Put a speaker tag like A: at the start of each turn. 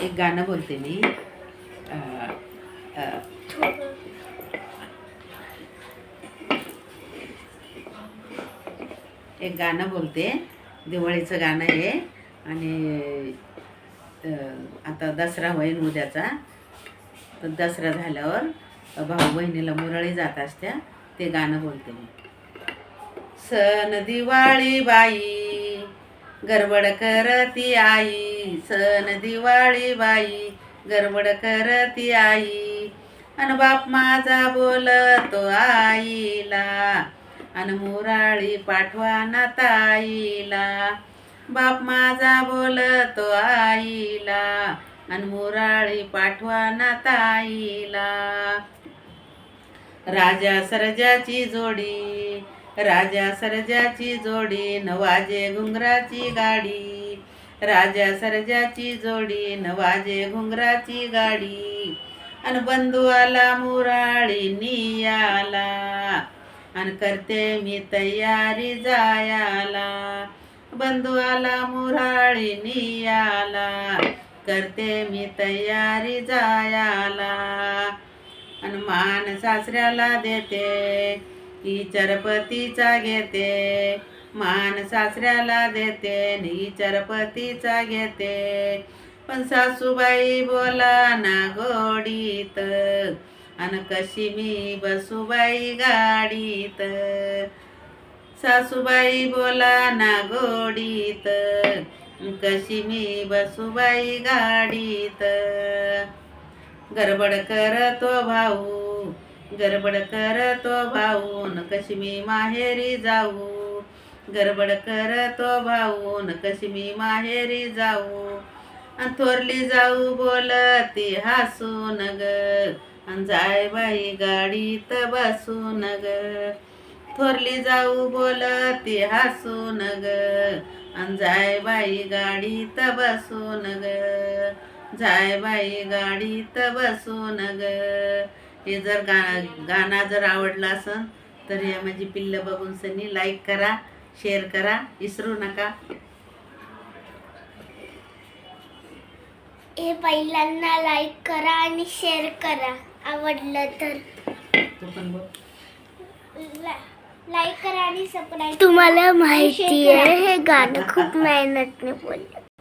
A: एक गाणं बोलते मी. एक गाणं बोलते, दिवाळीचं गाणं आहे. आणि आता दसरा होईल उद्याचा, तर दसरा झाल्यावर भाऊ बहिणीला मुरळी जात असत्या, ते गाणं बोलते मी. सण दिवाळी बाई गडबड करती आई, सण दिवाळी बाई गडबड करती आई. अन बाप माझा बोलतो आईला, अन मुराळी पाठवा ना ताईला. बाप माझा बोलतो आईला, अन मुराळी पाठवा ना ताईला. राजा सर्जाची जोडी, राजा सर्जाची जोडी, न वाजे घुंगराची गाडी. राजा सर्जाची जोडी, न वाजे घुंगराची गाडी. अन बंधू आला मुराळी नियाला, अन करते मी तयारी जायाला. बंधू आला मुराळी नियाला, करते मी तयारी जायाला. अन मान सासऱ्याला देते, इचरपतीचा घेते. मान सासऱ्याला देते, इचरपतीचा घेते. पण सासूबाई बोला ना गोडीत, अन कशी मी बसूबाई गाडीत. सासूबाई बोला ना गोडीत, कशी मी बसूबाई गाडीत. गडबड करतो भाऊ, गडबड करतो भाऊ, न कशी मी माहेरी जाऊ. गडबड करतो भाऊ, न कशी मी माहेरी जाऊ. अन थोरली जाऊ बोलती हसून ग, अन जाय बाई गाडीत बसून ग. थोरली जाऊ बोलती हसून ग, अन जाय बाई गाडीत बसून ग. जाय बाई गाडीत बसून ग. हे जर गाणं जर आवडलं असेल तर या माझी पिल्लं बघून सनी लाईक करा, शेअर करा, विसरू नका.
B: हे पहिल्यांदा लाईक करा आणि शेअर करा आवडलं तर.
A: तू पण बोल.
B: लाईक करा आणि सबस्क्राईब. तुम्हाला माहिती आहे हे गाणं खूप मेहनतने बोललं.